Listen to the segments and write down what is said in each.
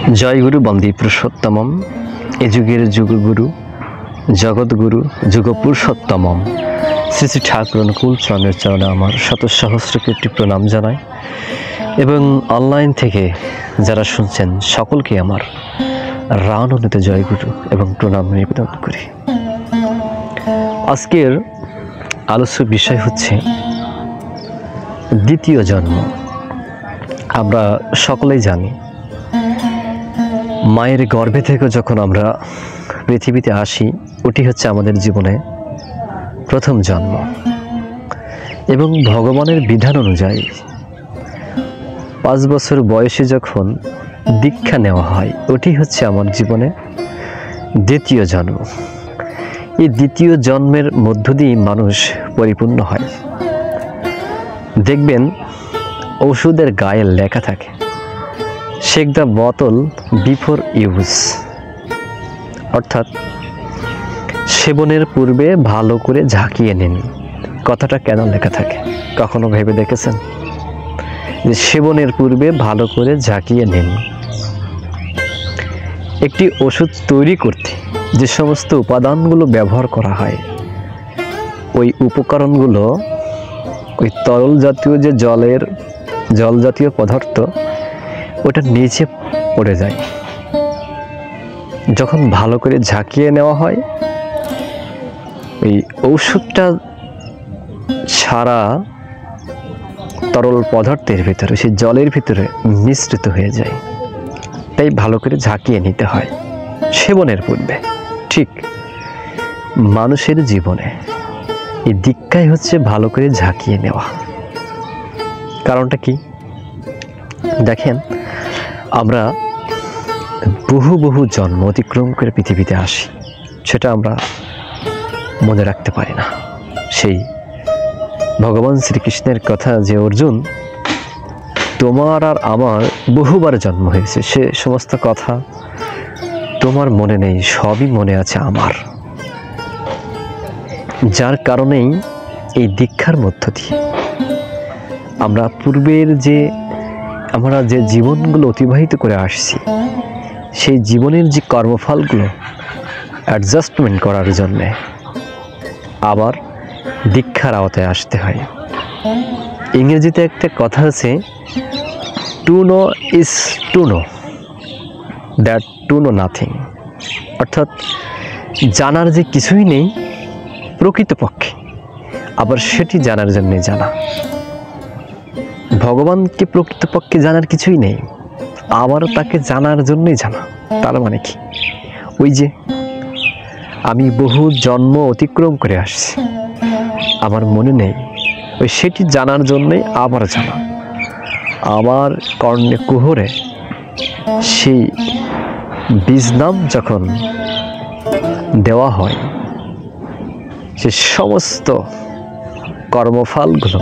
जय गुरु बंदी पुरुषोत्तमम ए जुगेर जुगगुरु जगतगुरु जुग पुरुषोत्तमम श्री श्री ठाकुर अनुकूल चरণের চরণে আমার শত সহস্র কোটি প্রণাম জানাই এবং অনলাইন থেকে যারা শুনছেন সকলকে আমার রানুনিত জয় গুরু এবং প্রণাম নিবেদন করি। আজকের আলোচ্য বিষয় হচ্ছে দ্বিতীয় জন্ম। আমরা সকলেই জানি মায়ের গর্ভে থেকে যখন আমরা পৃথিবীতে আসি ওটি হচ্ছে আমাদের জীবনে প্রথম জন্ম এবং ভগবানের বিধান অনুযায়ী 5 বছর বয়সে যখন দীক্ষা নেওয়া হয় ওটি হচ্ছে আমার জীবনে দ্বিতীয় জন্ম। এই দ্বিতীয় জন্মের মধ্য দিয়ে মানুষ পরিপূর্ণ হয়। দেখবেন ওষুধের গায়ে লেখা থাকে শেক দ্য বোতল বিফোর ইউজ, অর্থাৎ সেবনের পূর্বে ভালো করে ঝাঁকিয়ে নিন। কথাটা কেন লেখা থাকে কখনো ভেবে দেখেছেন যে সেবনের পূর্বে ভালো করে ঝাঁকিয়ে নিন? একটি ওষুধ তৈরি করতে যে সমস্ত উপাদানগুলো ব্যবহার করা হয় ওই উপকরণগুলো ওই তরল জাতীয় যে জল জাতীয় পদার্থ ওটা নিচে পড়ে যায়। যখন ভালো করে ঝাঁকিয়ে নেওয়া হয় এই ঔষধটা সারা তরল পদার্থের ভিতরে সেই জলের ভিতরে মিশ্রিত হয়ে যায়। তাই ভালো করে ঝাঁকিয়ে নিতে হয় সেবনের পূর্বে। ঠিক মানুষের জীবনে এই দীক্ষাই হচ্ছে ভালো করে ঝাঁকিয়ে নেওয়া। কারণটা কি দেখেন, আমরা বহু বহু জন্ম অতিক্রম করে পৃথিবীতে আসি, সেটা আমরা মনে রাখতে পারি না। সেই ভগবান শ্রীকৃষ্ণের কথা যে অর্জুন তোমার আর আমার বহুবার জন্ম হয়েছে, সে সমস্ত কথা তোমার মনে নেই, সবই মনে আছে আমার। যার কারণেই এই দীক্ষার মধ্য দিয়ে আমরা পূর্বের আমরা যে জীবনগুলো অতিবাহিত করে আসছি সেই জীবনের যে কর্মফলগুলো অ্যাডজাস্টমেন্ট করার জন্যে আবার দীক্ষার আওতায় আসতে হয়। ইংরেজিতে একটা কথা আছে, to know is to know that to know nothing, অর্থাৎ জানার যে কিছুই নেই প্রকৃতপক্ষে আবার সেটি জানার জন্যে জানা। ভগবানকে প্রকৃতপক্ষে জানার কিছুই নেই, আবারও তাকে জানার জন্যই জানা। তার মানে কি, ওই যে আমি বহু জন্ম অতিক্রম করে আসছি আমার মনে নেই, ওই সেটি জানার জন্যই আবার জানা। আমার কর্ণে কুহরে সেই বীজ নাম যখন দেওয়া হয় সে সমস্ত কর্মফলগুলো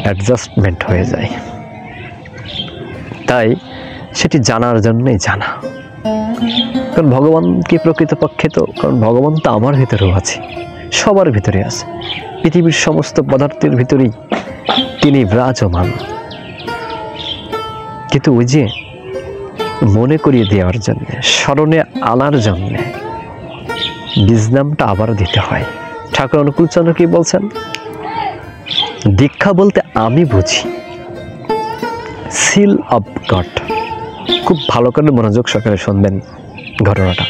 অ্যাডজাস্টমেন্ট হয়ে যায়। তাই সেটি জানার জন্যই জানা। কারণ ভগবানকে প্রকৃতপক্ষে কারণ ভগবান তো আমার ভিতরেও আছে, সবার ভিতরে আছে, পৃথিবীর সমস্ত পদার্থের ভিতরেই তিনি বিরাজমান। কিন্তু ওই যে মনে করিয়ে দেওয়ার জন্যে, স্মরণে আনার জন্যে বীজ নামটা আবার দিতে হয়। ঠাকুর অনুকূল চন্দ্র কি বলছেন, দীক্ষা বলতে আমি বুঝি সিল অফ গড। খুব ভালো করে মনোযোগ সহকারে শুনবেন ঘটনাটা।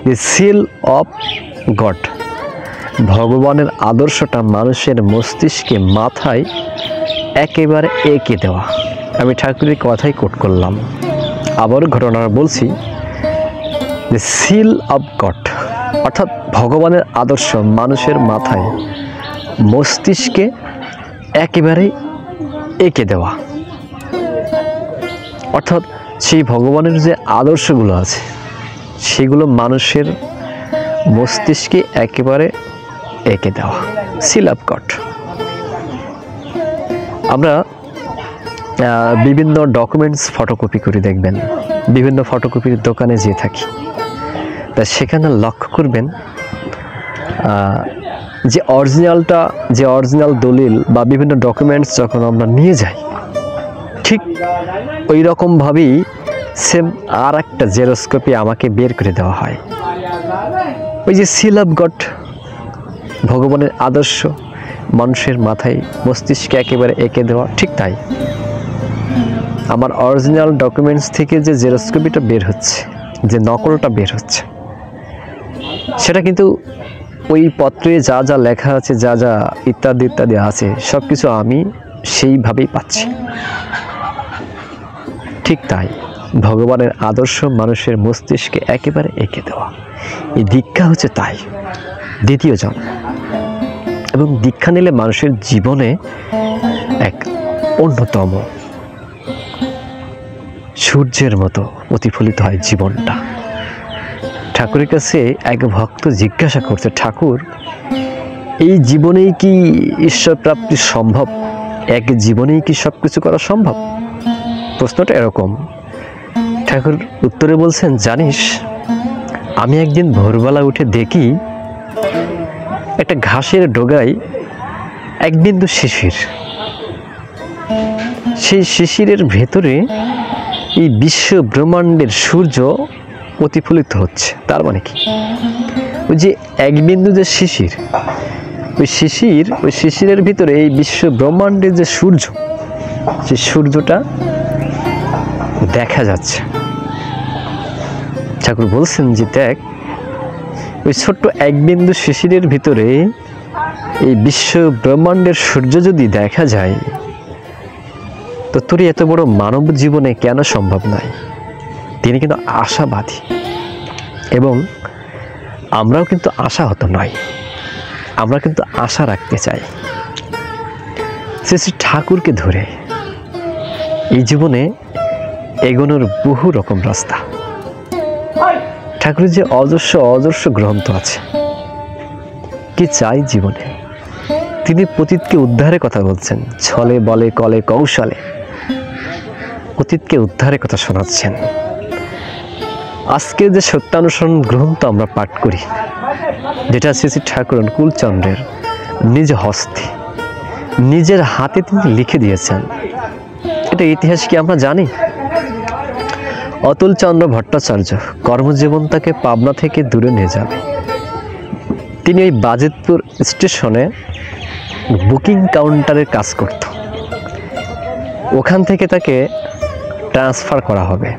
যে সিল অফ গড, ভগবানের আদর্শটা মানুষের মস্তিষ্কে মাথায় একেবারে এঁকে দেওয়া। আমি ঠাকুরের কথাই কোট করলাম, আবারও ঘটনাটা বলছি। যে সিল অফ গড অর্থাৎ ভগবানের আদর্শ মানুষের মাথায় মস্তিষ্কে একেবারে এঁকে দেওয়া। অর্থাৎ সেই ভগবানের যে আদর্শগুলো আছে সেগুলো মানুষের মস্তিষ্কে একেবারে এঁকে দেওয়া, সিল অফ গড। আমরা বিভিন্ন ডকুমেন্টস ফটোকপি করে দেখবেন, বিভিন্ন ফটোকপির দোকানে যেয়ে থাকি, তা সেখানে লক্ষ্য করবেন যে অরিজিনাল দলিল বা বিভিন্ন ডকুমেন্টস যখন আমরা নিয়ে যাই ঠিক ওই রকমভাবেই সেম আর একটা জেরক্স কপি আমাকে বের করে দেওয়া হয়। ওই যে সিল অফ গড, ভগবানের আদর্শ মানুষের মাথায় মস্তিষ্কে একেবারে এঁকে দেওয়া, ঠিক তাই আমার অরিজিনাল ডকুমেন্টস থেকে যে জেরক্স কপিটা বের হচ্ছে, যে নকলটা বের হচ্ছে, সেটা কিন্তু ওই পত্রে যা যা লেখা আছে, যা যা ইত্যাদি ইত্যাদি আছে, সব কিছু আমি সেইভাবেই পাচ্ছি। ঠিক তাই ভগবানের আদর্শ মানুষের মস্তিষ্কে একেবারে এঁকে দেওয়া, এই দীক্ষা হচ্ছে তাই দ্বিতীয় জন্ম। এবং দীক্ষা নিলে মানুষের জীবনে এক অন্যতম সূর্যের মতো প্রতিফলিত হয় জীবনটা। ঠাকুরের কাছে এক ভক্ত জিজ্ঞাসা করছে, ঠাকুর, এই জীবনেই কি ঈশ্বর প্রাপ্তি সম্ভব? এক জীবনেই কি সব কিছু করা সম্ভব? প্রশ্নটা এরকম। ঠাকুর উত্তরে বলছেন, জানিস, আমি একদিন ভোরবেলা উঠে দেখি একটা ঘাসের ডগায় এক বিন্দু শিশির। সেই শিশিরের ভেতরে এই বিশ্ব ব্রহ্মাণ্ডের সূর্য প্রতিফলিত হচ্ছে। তার মানে কি, ওই যে এক বিন্দু যে শিশির, ওই শিশিরের ভিতরে এই বিশ্ব ব্রহ্মাণ্ডের যে সূর্য, সেই সূর্যটা দেখা যাচ্ছে। ঠাকুর বলছেন যে দেখ, ওই ছোট্ট এক বিন্দু শিশিরের ভিতরে এই বিশ্ব ব্রহ্মাণ্ডের সূর্য যদি দেখা যায়, তো তোর এত বড় মানব জীবনে কেন সম্ভব নয়? তিনি কিন্তু আশাবাদী, এবং আমরাও কিন্তু আশাহত নয়, আমরা কিন্তু আশা রাখতে চাই শ্রী শ্রী ঠাকুরকে ধরে। এই জীবনে এগোনোর বহু রকম রাস্তা। ঠাকুরের যে অজস্র গ্রন্থ আছে, কি চাই জীবনে? তিনি পতিতকে উদ্ধারের কথা বলছেন, ছলে বলে কলে কৌশলে পতিতকে উদ্ধারের কথা শোনাচ্ছেন। আজকে যে সত্যানুসরণ গ্রন্থ আমরা পাঠ করি, যেটা শ্রী শ্রী ঠাকুর অনুকূলচন্দ্রের নিজ হস্তে নিজের হাতে তিনি লিখে দিয়েছেন, এটা ইতিহাস কি আমরা জানি? অতুলচন্দ্র ভট্টাচার্য কর্মজীবন তাকে পাবনা থেকে দূরে নিয়ে যাবে। তিনি ওই বাজিতপুর স্টেশনে বুকিং কাউন্টারের কাজ করত। ওখান থেকে তাকে ট্রান্সফার করা হবে।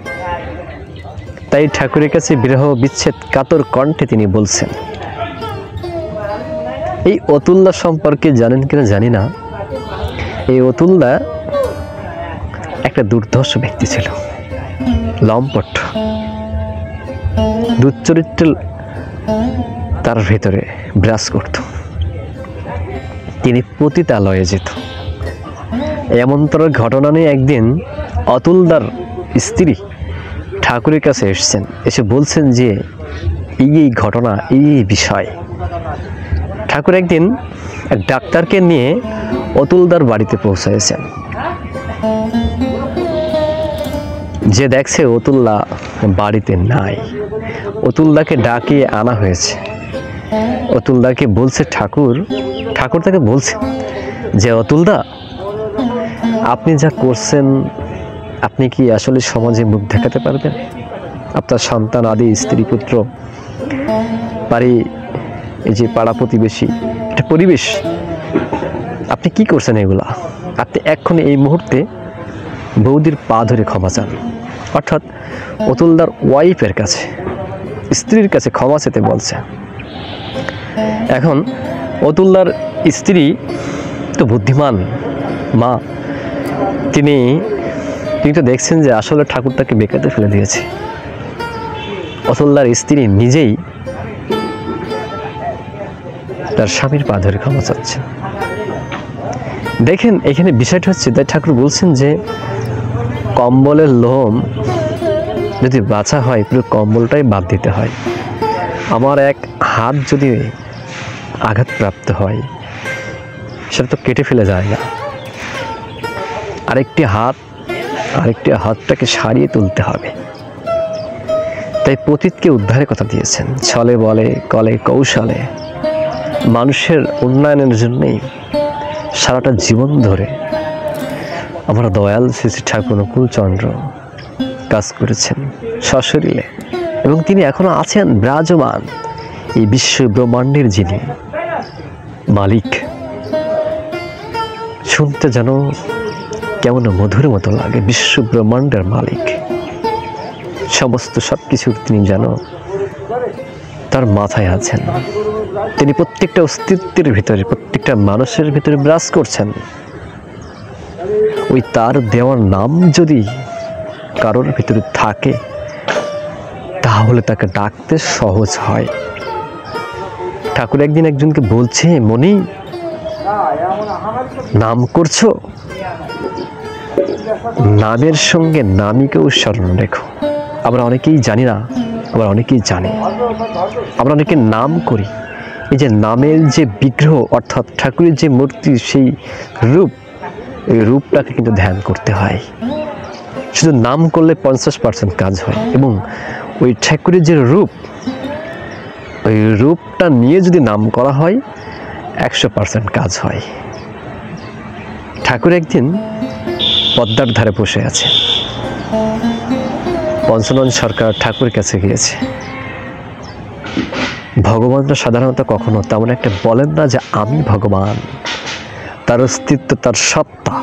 তাই ঠাকুরের কাছে বিরহ বিচ্ছেদ কাতর কণ্ঠে তিনি বলছেন। এই অতুলদা সম্পর্কে জানেন কিনা জানি না, এই অতুলদা একটা দুর্ধর্ষ ব্যক্তি ছিল, লম্পট, দুশ্চরিত্র তার ভেতরে বিরাজ করত। তিনি পতিতালয়ে যেত। এমনতর ঘটনা নিয়ে একদিন অতুলদার স্ত্রী ঠাকুরের কাছে এসেছেন, এসে বলছেন যে এই ঘটনা, এই বিষয়। ঠাকুর একদিন এক ডাক্তারকে নিয়ে অতুলদার বাড়িতে পৌঁছাইছেন। যে দেখছে অতুলদা বাড়িতে নাই, অতুলদাকে ডাকিয়ে আনা হয়েছে। অতুলদাকে বলছে ঠাকুর তাকে বলছে যে, অতুলদা, আপনি যা করছেন, আপনি কি আসলে সমাজে মুখ দেখাতে পারবেন? আপনার সন্তান আদি স্ত্রী পুত্র বাড়ি, এই যে পাড়া প্রতিবেশী, এটা পরিবেশ, আপনি কি করছেন এগুলা? আপনি এক্ষুনি এই মুহূর্তে বৌদির পা ধরে ক্ষমা চান। অর্থাৎ অতুলদার ওয়াইফের কাছে, স্ত্রীর কাছে ক্ষমা চেতে বলছে। এখন অতুলদার স্ত্রী তো বুদ্ধিমান মা, তিনি তো দেখছেন যে আসলে ঠাকুর তাকে বেকাতে ফেলে দিয়েছে। অতুলদার স্ত্রী নিজেই তার স্বামীর পা ধরে ক্ষমা চাচ্ছে। দেখেন এখানে বিষয়টা হচ্ছে, তাই ঠাকুর বলছেন যে কম্বলের লোম যদি বাঁচা হয়, পুরো কম্বলটাই বাদ দিতে হয়। আমার এক হাত যদি আঘাতপ্রাপ্ত হয়, সেটা তো কেটে ফেলে যায় না, আরেকটি হাতটাকে সারিয়ে তুলতে হবে। তাই পতিতকে উদ্ধারের কথা দিয়েছেন, ছলে বলে কলে কৌশলে মানুষের উন্নয়নের জন্যই সারাটা জীবন ধরে আমরা দয়াল শ্রী শ্রী ঠাকুর অনুকূলচন্দ্র কাজ করেছেন সশরীরে, এবং তিনি এখনো আছেন বিরাজমান এই বিশ্ব ব্রহ্মাণ্ডের যিনি মালিক। শুনতে যেন কেমন মধুর মতো লাগে। বিশ্ব ব্রহ্মাণ্ডের মালিক, সমস্ত সবকিছুর তিনি যেন তার মাথায় আছেন। তিনি প্রত্যেকটা অস্তিত্বের ভিতরে, প্রত্যেকটা মানুষের ভিতরে বিরাজ করছেন। ওই তার দেওয়ার নাম যদি কারোর ভিতরে থাকে তাহলে তাকে ডাকতে সহজ হয়। ঠাকুর একদিন একজনকে বলছে, মনি নাম করছো, নামের সঙ্গে নামিকেও স্মরণ রেখো। আমরা অনেকেই জানি না, আবার অনেকেই জানি। আমরা অনেকে নাম করি, এই যে নামের যে বিগ্রহ অর্থাৎ ঠাকুরের যে মূর্তি, সেই রূপ, এই রূপটাকে কিন্তু ধ্যান করতে হয়। শুধু নাম করলে 50% কাজ হয়, এবং ওই ঠাকুরের যে রূপ, ওই রূপটা নিয়ে যদি নাম করা হয় 100% কাজ হয়। ঠাকুর একদিন পদ্মার ধারে বসে আছে। পঞ্চানন সরকার ঠাকুরের কাছে গিয়েছে। ভগবানরা সাধারণত কখনো তেমন একটা বলেন না যে আমি ভগবান। তার অস্তিত্ব, তার সত্তা,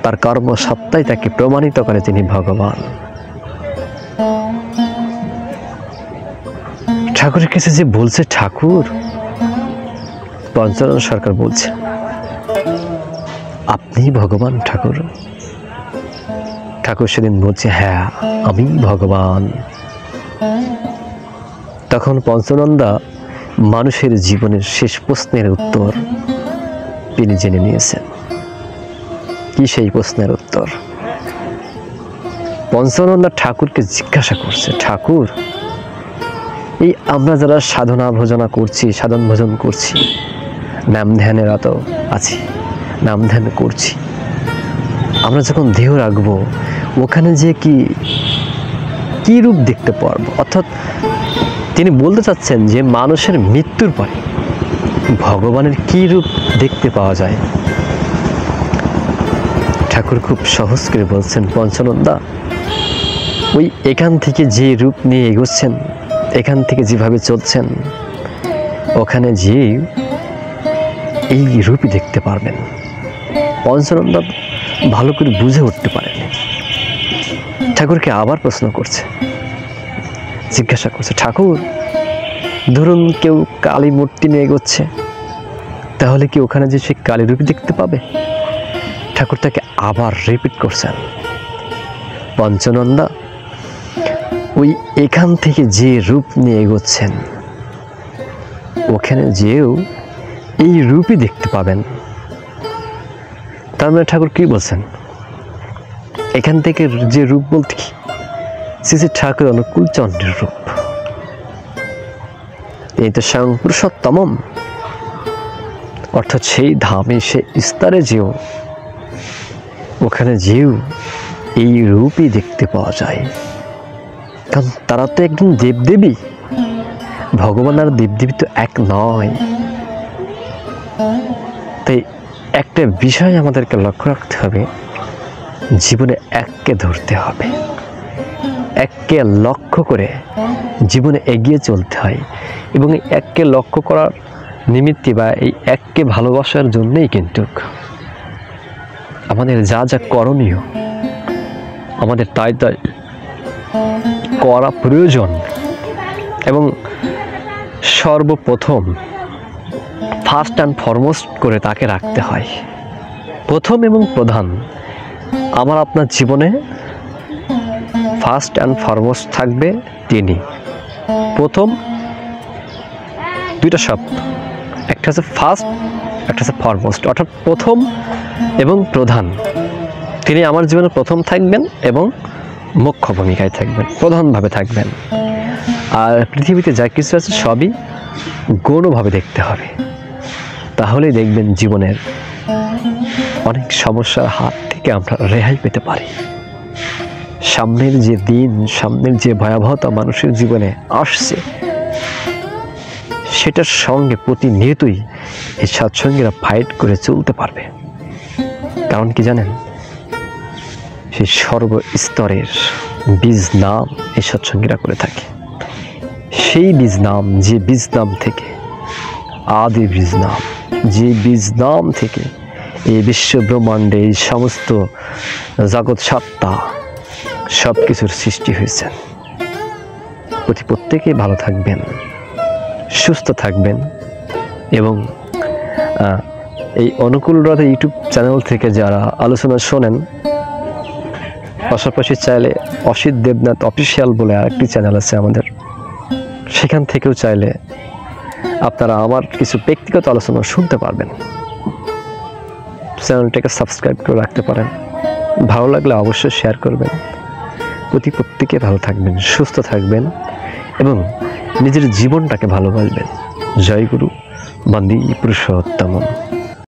তার কর্মসত্তাই তাকে প্রমাণিত করে তিনি ভগবান। ঠাকুরের কাছে যে বলছে ঠাকুর, পঞ্চানন সরকার বলছে আপনি ভগবান ঠাকুর। ঠাকুর সেদিন বলছে হ্যাঁ আমি ভগবান। তখন পঞ্চানন্দা মানুষের জীবনের শেষ প্রশ্নের উত্তর তিনি জেনে নিয়েছেন। কি সেই প্রশ্নের উত্তর? পঞ্চানন্দা ঠাকুরকে জিজ্ঞাসা করছে, ঠাকুর এই আমরা যারা সাধনা ভোজনা করছি, সাধন ভোজন করছি, নাম ধ্যানে রত আছি, নাম ধ্যান করছি, আমরা যখন দেহ রাখবো ওখানে যে কি রূপ দেখতে পারবো? অর্থাৎ তিনি বলতে চাচ্ছেন যে মানুষের মৃত্যুর পরে ভগবানের কি রূপ দেখতে পাওয়া যায়। ঠাকুর খুব সহজ করে বলছেন, পঞ্চানন্দা ওই এখান থেকে যে রূপ নিয়ে এগোচ্ছেন, এখান থেকে যেভাবে চলছেন, ওখানে যে এই রূপই দেখতে পারবেন। পঞ্চানন্দা ভালো করে বুঝে উঠতে পারেন। ঠাকুরকে আবার প্রশ্ন করছে, জিজ্ঞাসা করছে, ঠাকুর ধরুন কেউ কালী মূর্তি নিয়ে এগোচ্ছে, তাহলে কি ওখানে যে সে কালী রূপী দেখতে পাবে? ঠাকুর তাকে আবার রিপিট করছেন, পঞ্চানন্দা ওই এখান থেকে যে রূপ নিয়ে এগোচ্ছেন ওখানে যেও এই রূপই দেখতে পাবেন। তার মানে ঠাকুর কি বলছেন? এখান থেকে যে রূপ বলতে কি? শ্রী ঠাকুর অনুকূল চন্দ্রের রূপ। এই তো স্বয়ং পুরুষোত্তম, অর্থাৎ সেই ধামে, সে স্তরে যেও, ওখানে যেও এই রূপই দেখতে পাওয়া যায়। কারণ তারা তো একজন দেবদেবী, ভগবান আর দেবদেবী তো এক নয়। তাই একটা বিষয় আমাদেরকে লক্ষ্য রাখতে হবে, জীবনে এককে ধরতে হবে, এককে লক্ষ্য করে জীবনে এগিয়ে চলতে হয়। এবং এই এককে লক্ষ্য করার নিমিত্তে বা এই এককে ভালোবাসার জন্যই কিন্তু আমাদের যা যা করণীয়, আমাদের তাই তাই করা প্রয়োজন। এবং সর্বপ্রথম ফার্স্ট অ্যান্ড ফরমোস্ট করে তাকে রাখতে হয়। প্রথম এবং প্রধান আমার আপনার জীবনে ফার্স্ট অ্যান্ড ফরমোস্ট থাকবে তিনি। প্রথম দুইটা শব্দ, একটা হচ্ছে ফার্স্ট, একটা হচ্ছে ফরমোস্ট, অর্থাৎ প্রথম এবং প্রধান। তিনি আমার জীবনে প্রথম থাকবেন এবং মুখ্য ভূমিকায় থাকবেন, প্রধানভাবে থাকবেন। আর পৃথিবীতে যা কিছু আছে সবই গৌণভাবে দেখতে হবে। তাহলেই দেখবেন জীবনের অনেক সমস্যার হাত থেকে আমরা রেহাই পেতে পারি। সামনের যে দিন, সামনের যে ভয়াবহতা মানুষের জীবনে আসছে, সেটার সঙ্গে প্রতিনিয়তই এই সৎসঙ্গীরা ফাইট করে চলতে পারবে। কারণ কি জানেন? সেই সর্বস্তরের বীজ নাম এই সৎসঙ্গীরা করে থাকে। সেই বীজ নাম, যে বীজ নাম থেকে, আদি বীজ নাম, যে বীজ নাম থেকে এই বিশ্ব ব্রহ্মাণ্ডে এই সমস্ত জগৎ সত্তা সব কিছুর সৃষ্টি হয়েছে। প্রত্যেকে ভালো থাকবেন, সুস্থ থাকবেন এবং এই অনুকূল রথ ইউটিউব চ্যানেল থেকে যারা আলোচনা শোনেন, পাশাপাশি চাইলে অসিত দেবনাথ অফিসিয়াল বলে আরেকটি চ্যানেল আছে আমাদের, সেখান থেকেও চাইলে আপনারা আমার কিছু ব্যক্তিগত আলোচনা শুনতে পারবেন। চ্যানেলটাকে সাবস্ক্রাইব করে রাখতে পারেন। ভালো লাগলে অবশ্যই শেয়ার করবেন। প্রত্যেকে ভালো থাকবেন, সুস্থ থাকবেন এবং নিজের জীবনটাকে ভালোবাসবেন। জয় গুরু, বন্দে পুরুষোত্তম।